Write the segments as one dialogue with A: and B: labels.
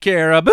A: Caribou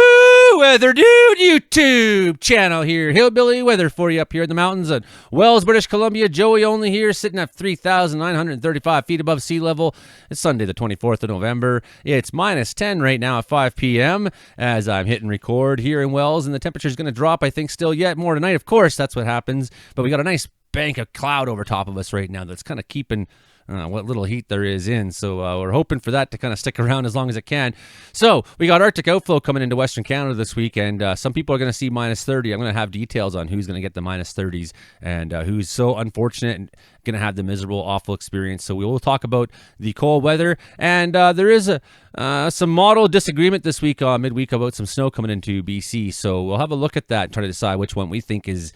A: Weather Dude YouTube channel here. Hillbilly weather for you up here in the mountains at Wells, British Columbia. Joey only here, sitting at 3,935 feet above sea level. It's Sunday the 24th of November. It's minus 10 right now at 5 p.m. as I'm hitting record here in Wells, and the temperature is going to drop, I think, still yet more tonight. Of course, that's what happens, but we got a nice bank of cloud over top of us right now that's kind of keeping what little heat there is in. So we're hoping for that to kind of stick around as long as it can. So we got Arctic outflow coming into Western Canada this week, and some people are going to see minus 30. I'm going to have details on who's going to get the minus 30s and who's so unfortunate and going to have the miserable, awful experience. So we will talk about the cold weather, and there is some model disagreement this week midweek about some snow coming into BC. So we'll have a look at that and try to decide which one we think is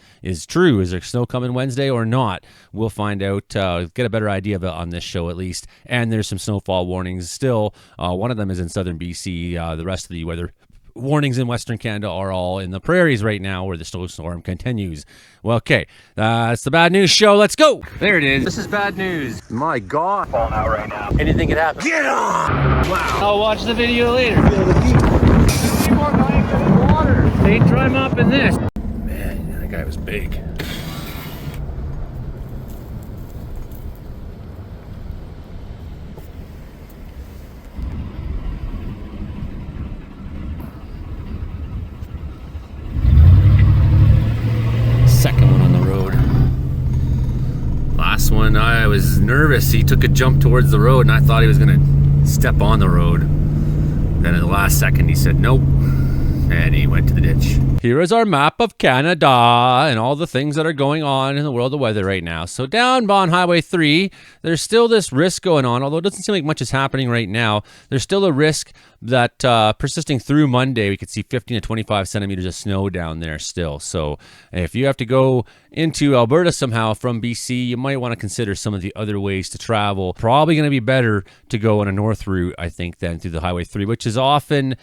A: true. Is there snow coming Wednesday or not? We'll find out, get a better idea of it on this show at least. And there's some snowfall warnings still. One of them is in southern BC. The rest of the weather warnings in Western Canada are all in the prairies right now where the snowstorm continues. Well, okay, it's the bad news show. Let's go. There it is. This is bad news. My God.
B: Falling out right now.
A: Anything could happen.
B: Get on!
A: Wow. I'll watch the video later.
B: Three more knives in the water.
A: They try mopping this. Man, that guy was big. Second one on the road. Last one, I was nervous. He took a jump towards the road and I thought he was going to step on the road. Then at the last second he said nope, and he went to the ditch. Here is our map of Canada and all the things that are going on in the world of weather right now. So down on Highway 3, there's still this risk going on, although it doesn't seem like much is happening right now. There's still a risk that persisting through Monday, we could see 15 to 25 centimeters of snow down there still. So if you have to go into Alberta somehow from BC, you might want to consider some of the other ways to travel. Probably going to be better to go on a north route, I think, than through the Highway 3, which is often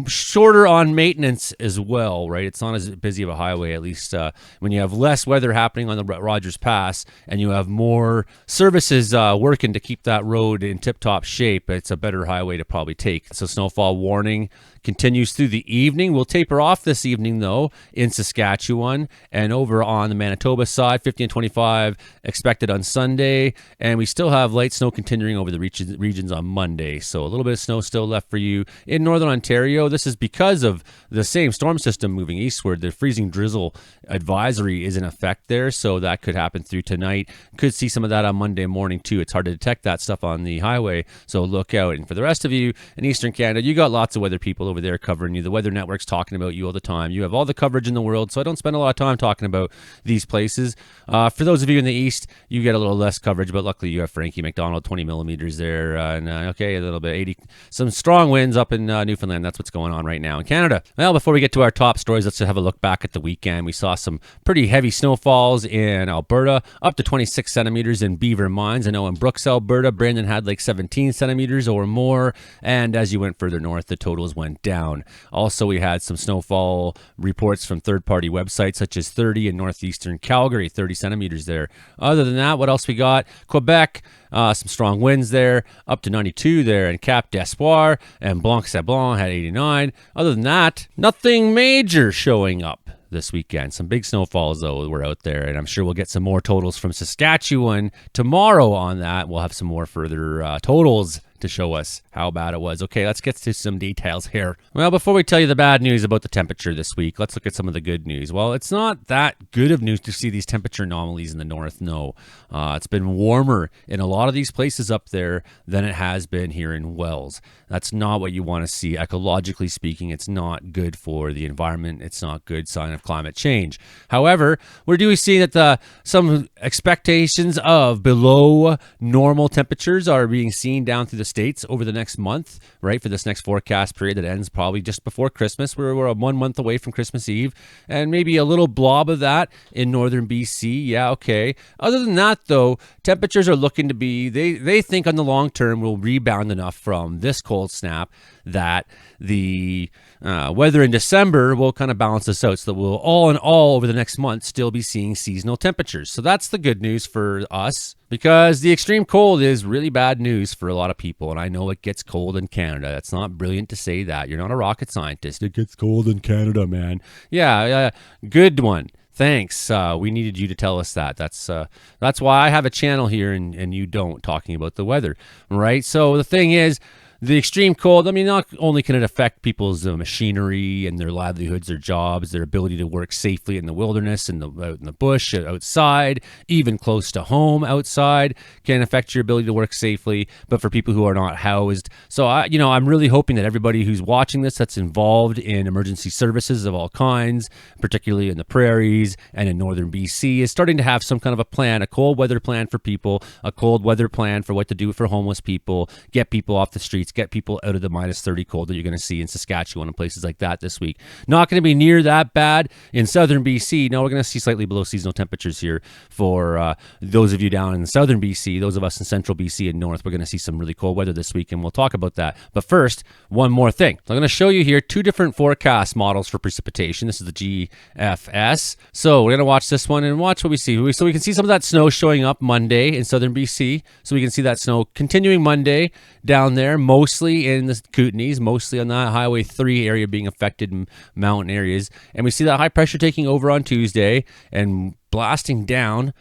A: shorter on maintenance as well, right? It's not as busy of a highway, at least when you have less weather happening on the Rogers Pass and you have more services working to keep that road in tip-top shape. It's a better highway to probably take. So snowfall warning continues through the evening. We'll taper off this evening, though, in Saskatchewan and over on the Manitoba side, 50 and 25 expected on Sunday. And we still have light snow continuing over the regions on Monday. So a little bit of snow still left for you in northern Ontario. This is because of the same storm system moving eastward. The freezing drizzle advisory is in effect there, so that could happen through tonight. Could see some of that on Monday morning, too. It's hard to detect that stuff on the highway, so look out. And for the rest of you in Eastern Canada, you got lots of weather people over there covering you. The Weather Network's talking about you all the time. You have all the coverage in the world, so I don't spend a lot of time talking about these places. For those of you in the East, you get a little less coverage, but luckily you have Frankie McDonald, 20 millimeters there, and okay, a little bit, 80, some strong winds up in Newfoundland. That's what's going on right now in Canada. Well, before we get to our top stories, let's have a look back at the weekend. We saw some pretty heavy snowfalls in Alberta, up to 26 centimeters in Beaver Mines. I know in Brooks, Alberta, Brandon had like 17 centimeters or more, and as you went further north, the totals went down. Also, we had some snowfall reports from third-party websites such as 30 in northeastern Calgary, 30 centimeters there. Other than that, what else we got? Quebec, some strong winds there, up to 92 there in Cap d'Espoir, and Blanc-Sablon had 89. Other than that, nothing major showing up this weekend. Some big snowfalls, though, were out there, and I'm sure we'll get some more totals from Saskatchewan tomorrow on that. We'll have some more further totals to show us how bad it was. Okay, let's get to some details here. Well, before we tell you the bad news about the temperature this week, let's look at some of the good news. Well, it's not that good of news to see these temperature anomalies in the north, no. It's been warmer in a lot of these places up there than it has been here in Wells. That's not what you want to see. Ecologically speaking, it's not good for the environment. It's not a good sign of climate change. However, we're doing see that some expectations of below normal temperatures are being seen down through the States over the next month, right? For this next forecast period that ends probably just before Christmas. We're 1 month away from Christmas Eve, and maybe a little blob of that in northern BC. Yeah, okay. Other than that, though, temperatures are looking to be, they think on the long term will rebound enough from this cold snap that the weather in December will kind of balance this out, so that we'll all in all over the next month still be seeing seasonal temperatures. So that's the good news for us, because the extreme cold is really bad news for a lot of people. And I know it gets cold in Canada. That's not brilliant to say that. You're not a rocket scientist. It gets cold in Canada, man. Yeah, good one. Thanks. We needed you to tell us that. That's why I have a channel here and you don't, talking about the weather, right? So the thing is, the extreme cold, I mean, not only can it affect people's machinery and their livelihoods, their jobs, their ability to work safely in the wilderness, out in the bush, outside, even close to home outside, can affect your ability to work safely, but for people who are not housed. So, I'm really hoping that everybody who's watching this that's involved in emergency services of all kinds, particularly in the prairies and in northern BC, is starting to have some kind of a plan, a cold weather plan for people, a cold weather plan for what to do for homeless people, get people off the streets, get people out of the minus 30 cold that you're going to see in Saskatchewan and places like that this week. Not going to be near that bad in southern BC. No, we're going to see slightly below seasonal temperatures here for those of you down in southern BC. Those of us in central BC and north, we're going to see some really cold weather this week, and we'll talk about that. But first, one more thing. I'm going to show you here two different forecast models for precipitation. This is the GFS. So we're going to watch this one and watch what we see. So we can see some of that snow showing up Monday in southern BC. So we can see that snow continuing Monday down there, mostly in the Kootenays, mostly on that Highway 3 area being affected in mountain areas. And we see that high pressure taking over on Tuesday and blasting down.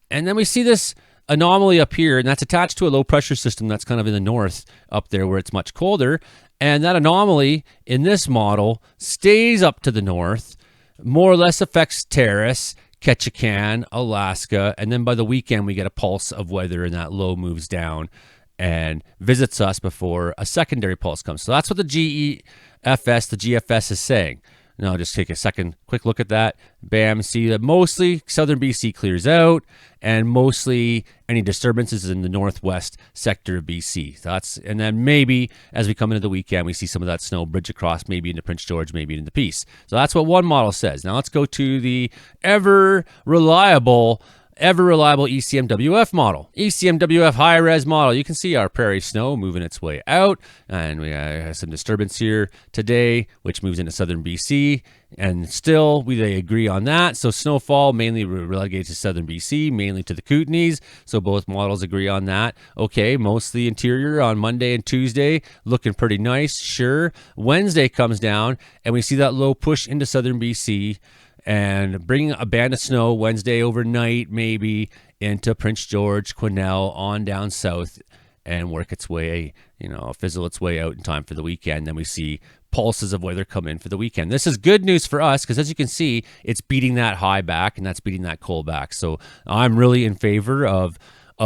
A: And then we see this anomaly up here, and that's attached to a low pressure system that's kind of in the north up there where it's much colder. And that anomaly in this model stays up to the north, more or less affects Terrace, Ketchikan, Alaska, and then by the weekend we get a pulse of weather and that low moves down and visits us before a secondary pulse comes. So that's what the the GFS is saying. Now just take a quick look at that. Bam, see that mostly southern BC clears out, and mostly any disturbances in the northwest sector of BC. And then maybe as we come into the weekend, we see some of that snow bridge across, maybe into Prince George, maybe into Peace. So that's what one model says. Now let's go to the ever reliable ECMWF model. ECMWF high-res model. You can see our prairie snow moving its way out, and we have some disturbance here today, which moves into southern BC, and still they agree on that. So snowfall mainly relegated to southern BC, mainly to the Kootenays. So both models agree on that. Okay, mostly interior on Monday and Tuesday, looking pretty nice, sure. Wednesday comes down, and we see that low push into southern BC, and bring a band of snow Wednesday overnight, maybe into Prince George, Quesnel, on down south, and work its way, fizzle its way out in time for the weekend. Then we see pulses of weather come in for the weekend. This is good news for us because, as you can see, it's beating that high back, and that's beating that cold back. So I'm really in favor of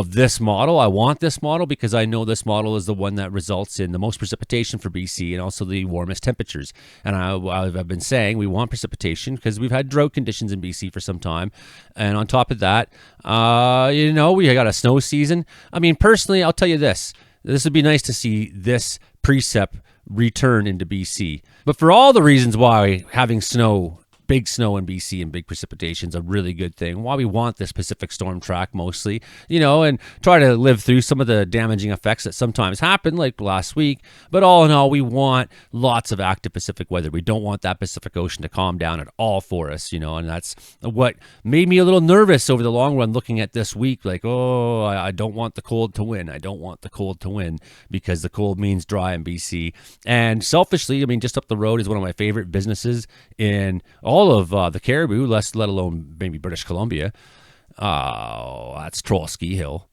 A: this model. I want this model because I know this model is the one that results in the most precipitation for BC and also the warmest temperatures. And I've been saying we want precipitation because we've had drought conditions in BC for some time. And on top of that, we got a snow season. I mean, personally, I'll tell you this would be nice to see this precip return into BC. But for all the reasons why having big snow in BC and big precipitation is a really good thing, why we want this Pacific storm track mostly, and try to live through some of the damaging effects that sometimes happen, like last week. But all in all, we want lots of active Pacific weather. We don't want that Pacific Ocean to calm down at all for us, and that's what made me a little nervous over the long run looking at this week. Like, I don't want the cold to win. I don't want the cold to win because the cold means dry in BC. And selfishly, just up the road is one of my favorite businesses in all of the Caribou, let alone maybe British Columbia. That's Troll Ski Hill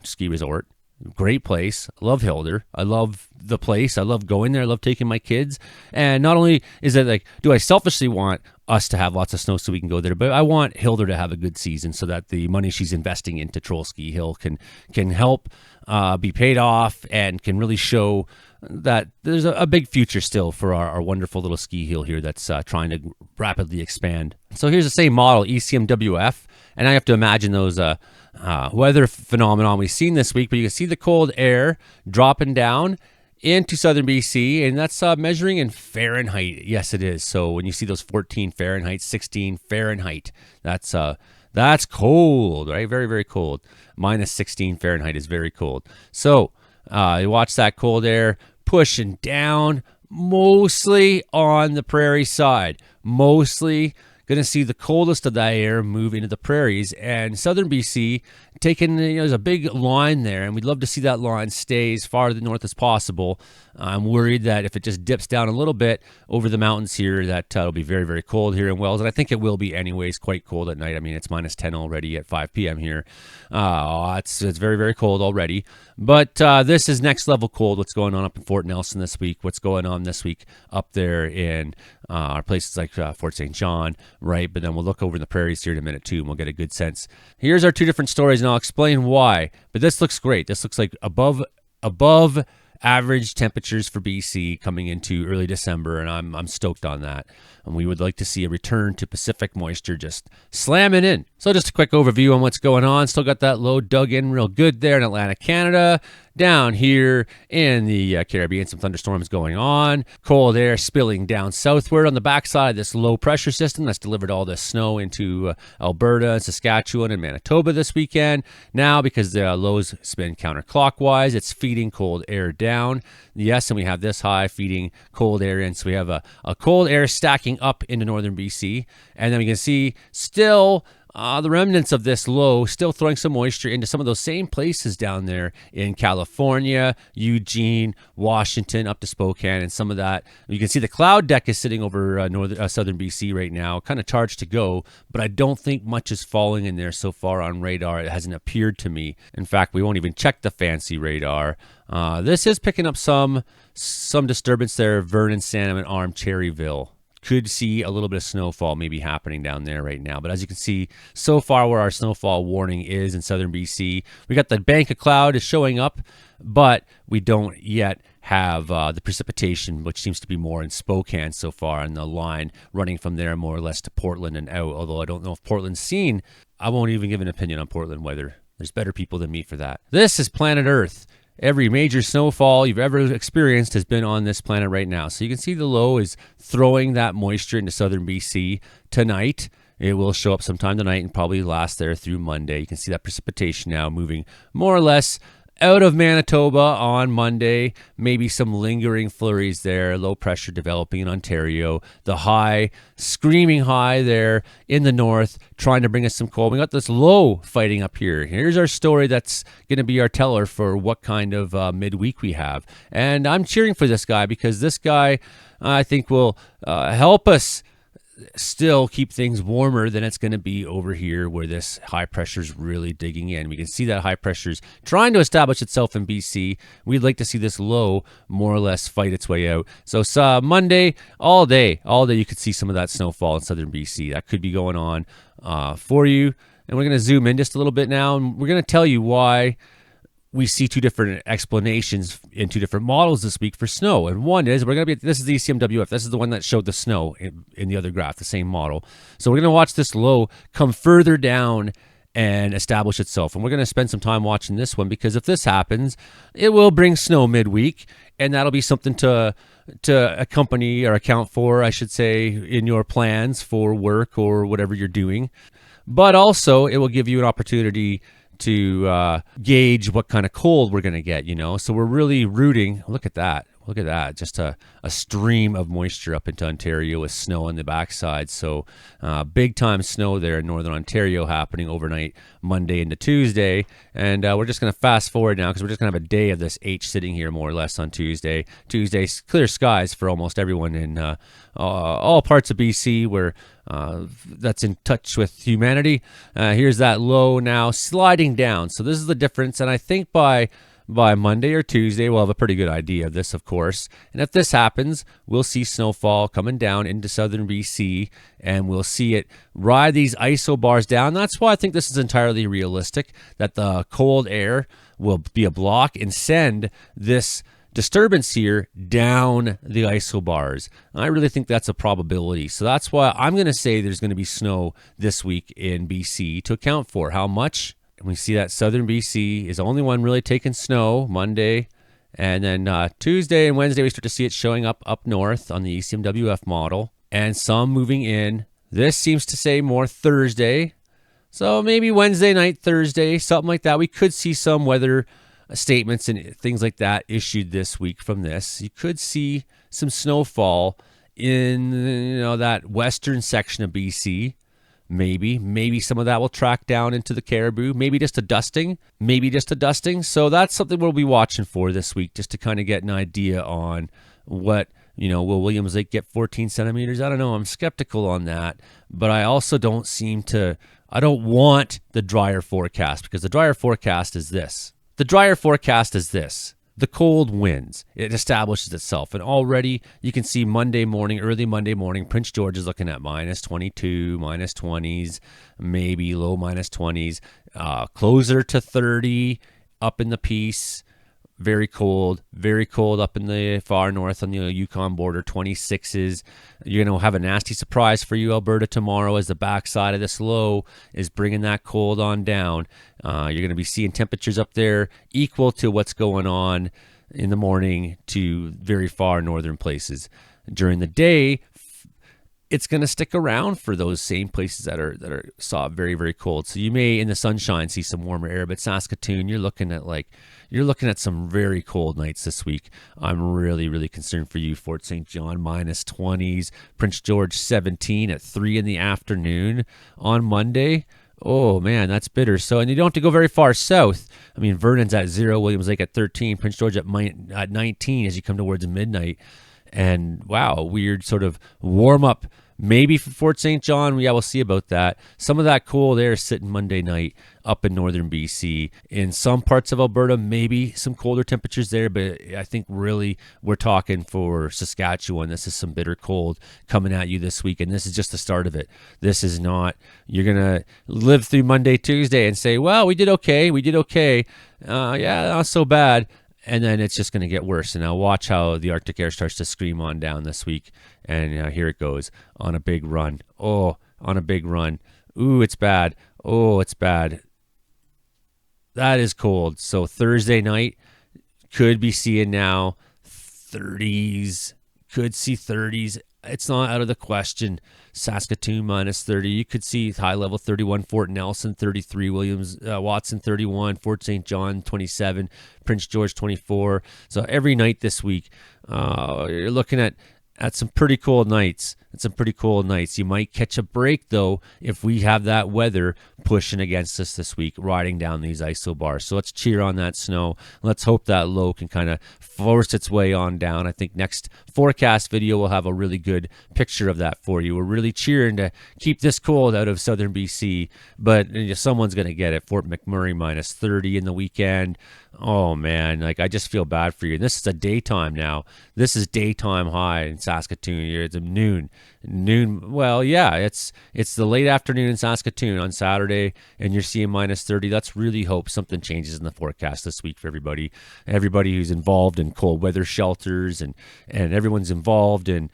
A: Ski Resort. Great place. I love Hilder. I love the place. I love going there. I love taking my kids. And not only is it do I selfishly want us to have lots of snow so we can go there, but I want Hilder to have a good season so that the money she's investing into Troll Ski Hill can help be paid off and can really show that there's a big future still for our wonderful little ski hill here that's trying to rapidly expand. So here's the same model, ECMWF, and I have to imagine those weather phenomenon we've seen this week, but you can see the cold air dropping down into southern BC, and that's measuring in Fahrenheit. Yes, it is. So when you see those 14 Fahrenheit, 16 Fahrenheit, that's That's cold, right? Very, very cold. Minus 16 Fahrenheit is very cold. So you watch that cold air pushing down, mostly on the prairie side. Mostly going to see the coldest of that air move into the prairies, and southern BC taking, there's a big line there, and we'd love to see that line stay as far to the north as possible. I'm worried that if it just dips down a little bit over the mountains here, that it'll be very, very cold here in Wells, and I think it will be anyways, quite cold at night. I mean, it's minus 10 already at 5 p.m. here. It's very, very cold already, but this is next level cold. What's going on up in Fort Nelson this week? What's going on this week up there in our places like Fort St. John, right? But then we'll look over in the prairies here in a minute too, and we'll get a good sense. Here's our two different stories, and I'll explain why. But this looks great. This looks like above average temperatures for BC coming into early December, and I'm stoked on that. And we would like to see a return to Pacific moisture just slamming in. So just a quick overview on what's going on. Still got that low dug in real good there in Atlantic Canada. Down here in the Caribbean, some thunderstorms going on. Cold air spilling down southward on the backside of this low pressure system that's delivered all this snow into Alberta and Saskatchewan and Manitoba this weekend. Now, because the lows spin counterclockwise, it's feeding cold air down. Yes, and we have this high feeding cold air in. So we have a cold air stacking up into northern BC. And then we can see still the remnants of this low still throwing some moisture into some of those same places down there in California, Eugene, Washington, up to Spokane, and some of that. You can see the cloud deck is sitting over southern BC right now, kind of charged to go, but I don't think much is falling in there so far on radar. It hasn't appeared to me. In fact, we won't even check the fancy radar. This is picking up some disturbance there, Vernon, Salmon, Arm, Cherryville. Could see a little bit of snowfall maybe happening down there right now. But as you can see, so far where our snowfall warning is in southern BC, we got the bank of cloud is showing up, but we don't yet have the precipitation, which seems to be more in Spokane so far, and the line running from there more or less to Portland and out. Although I don't know if Portland's seen. I won't even give an opinion on Portland weather. There's better people than me for that. This is planet Earth. Every major snowfall you've ever experienced has been on this planet right now. So you can see the low is throwing that moisture into southern BC tonight. It will show up sometime tonight and probably last there through Monday. You can see that precipitation now moving more or less out of Manitoba on Monday. Maybe some lingering flurries there. Low pressure developing in Ontario. The high, screaming high there in the north, trying to bring us some cold. We got this low fighting up here. Here's our story that's going to be our teller for what kind of midweek we have. And I'm cheering for this guy because this guy, I think, will help us still keep things warmer than it's going to be over here where this high pressure is really digging in. We can see that high pressure is trying to establish itself in BC. We'd like to see this low more or less fight its way out. So Monday, all day you could see some of that snowfall in southern BC. That could be going on for you. And we're going to zoom in just a little bit now, and we're going to tell you why we see two different explanations in two different models this week for snow. And one is, this is the ECMWF. This is the one that showed the snow in the other graph, the same model. So we're going to watch this low come further down and establish itself. And we're going to spend some time watching this one because if this happens, it will bring snow midweek. And that'll be something to accompany or account for, I should say, in your plans for work or whatever you're doing. But also, it will give you an opportunity to gauge what kind of cold we're going to get, So we're really rooting. Look at that. Just a stream of moisture up into Ontario with snow on the backside. So big time snow there in northern Ontario happening overnight, Monday into Tuesday. And we're just going to fast forward now because we're just going to have a day of this H sitting here more or less on Tuesday. Tuesday's clear skies for almost everyone in all parts of BC where that's in touch with humanity. Here's that low now sliding down. So this is the difference. And I think by Monday or Tuesday, we'll have a pretty good idea of this, of course. And if this happens, we'll see snowfall coming down into southern BC, and we'll see it ride these isobars down. That's why I think this is entirely realistic, that the cold air will be a block and send this disturbance here down the isobars. I really think that's a probability. So that's why I'm going to say there's going to be snow this week in BC to account for how much. We see that southern BC is the only one really taking snow Monday. And then Tuesday and Wednesday, we start to see it showing up north on the ECMWF model. And some moving in. This seems to say more Thursday. So maybe Wednesday night, Thursday, something like that. We could see some weather statements and things like that issued this week from this. You could see some snowfall in that western section of BC. Maybe some of that will track down into the Caribou. Maybe just a dusting. So that's something we'll be watching for this week, just to kind of get an idea on what, will Williams Lake get 14 centimeters? I don't know. I'm skeptical on that, but I also don't want the drier forecast, because the drier forecast is this. The cold wins. It establishes itself. And already you can see early Monday morning, Prince George is looking at minus 22, minus 20s, maybe low minus 20s, closer to 30 up in the Peace. Very cold up in the far north on the Yukon border, 26s. You're going to have a nasty surprise for you, Alberta, tomorrow, as the backside of this low is bringing that cold on down. You're going to be seeing temperatures up there equal to what's going on in the morning to very far northern places. During the day, it's going to stick around for those same places that are very, very cold. So you may in the sunshine see some warmer air, but Saskatoon, you're looking at some very cold nights this week. I'm really, really concerned for you. Fort St. John minus 20s, Prince George 17 at 3 in the afternoon on Monday. Oh man, that's bitter. So, and you don't have to go very far south. I mean, Vernon's at 0, Williams Lake at 13, Prince George at 19 as you come towards midnight. And wow, weird sort of warm up maybe for Fort St. John. Yeah, we'll see about that. Some of that cold air sitting Monday night up in northern BC. In some parts of Alberta, maybe some colder temperatures there, but I think really we're talking for Saskatchewan. This is some bitter cold coming at you this week, and this is just the start of it. This is not, you're going to live through Monday, Tuesday and say, well, we did okay. Yeah, not so bad. And then it's just going to get worse. And now watch how the Arctic air starts to scream on down this week. And here it goes on a big run. Oh, on a big run. Ooh, it's bad. Oh, it's bad. That is cold. So Thursday night, could be seeing now 30s. Could see 30s. It's not out of the question. Saskatoon minus 30. You could see high level 31, Fort Nelson 33, Watson 31, Fort St. John 27, Prince George 24. So every night this week, you're looking at some pretty cold nights. You might catch a break, though, if we have that weather pushing against us this week, riding down these isobars. So let's cheer on that snow. Let's hope that low can kind of force its way on down. I think next forecast video will have a really good picture of that for you. We're really cheering to keep this cold out of southern BC, but someone's going to get it. Fort McMurray minus 30 in the weekend. Oh man, I just feel bad for you. And this is a daytime now. This is daytime high in Saskatoon. It's noon. Well, yeah, it's the late afternoon in Saskatoon on Saturday, and you're seeing minus 30. Let's really hope something changes in the forecast this week for everybody who's involved in cold weather shelters, and everyone's involved in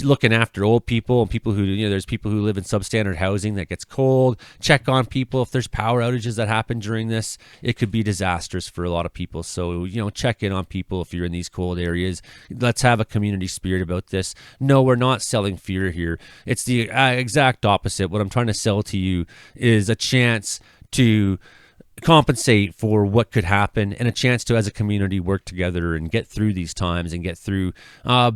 A: looking after old people and people who, there's people who live in substandard housing that gets cold. Check on people. If there's power outages that happen during this, it could be disastrous for a lot of people. So, check in on people if you're in these cold areas. Let's have a community spirit about this. No, we're not selling fear here. It's the exact opposite. What I'm trying to sell to you is a chance to compensate for what could happen, and a chance to, as a community, work together and get through these times and get through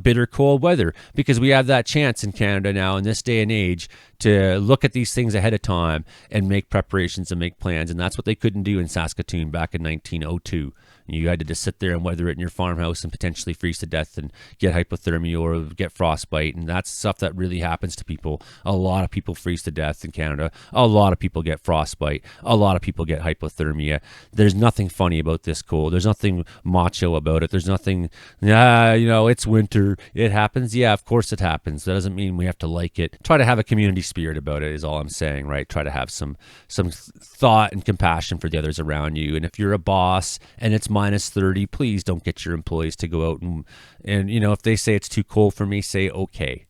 A: bitter cold weather, because we have that chance in Canada now in this day and age to look at these things ahead of time and make preparations and make plans. And that's what they couldn't do in Saskatoon back in 1902. You had to just sit there and weather it in your farmhouse and potentially freeze to death and get hypothermia or get frostbite. And that's stuff that really happens to people. A lot of people freeze to death in Canada. A lot of people get frostbite. A lot of people get hypothermia. There's nothing funny about this cold. There's nothing macho about it. There's nothing, it's winter. It happens. Yeah, of course it happens. That doesn't mean we have to like it. Try to have a community spirit about it is all I'm saying, right? Try to have some thought and compassion for the others around you. And if you're a boss and it's minus 30, please don't get your employees to go out and if they say it's too cold for me, say okay.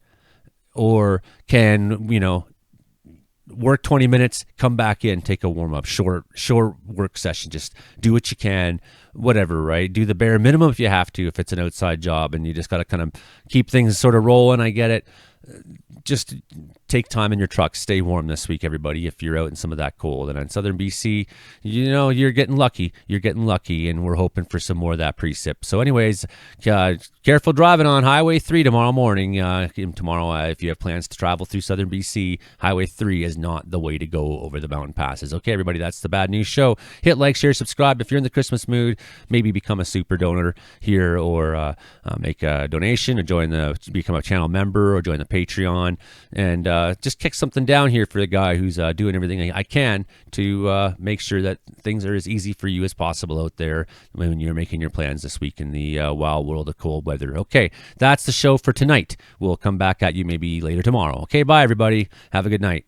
A: Or can, work 20 minutes, come back in, take a warm-up, short work session. Just do what you can, whatever, right? Do the bare minimum if you have to, if it's an outside job and you just got to kind of keep things sort of rolling. I get it. Just take time in your truck. Stay warm this week, everybody, if you're out in some of that cold. And in southern BC, you're getting lucky. You're getting lucky, and we're hoping for some more of that precip. So anyways, careful driving on Highway 3 tomorrow morning. Tomorrow, if you have plans to travel through southern BC, Highway 3 is not the way to go over the mountain passes. Okay, everybody, that's the Bad News Show. Hit like, share, subscribe. If you're in the Christmas mood, maybe become a super donor here, or make a donation, or become a channel member, or join the Patreon, and just kick something down here for the guy who's doing everything I can to make sure that things are as easy for you as possible out there when you're making your plans this week in the wild world of cold weather. Okay, that's the show for tonight. We'll come back at you maybe later tomorrow. Okay, bye everybody. Have a good night.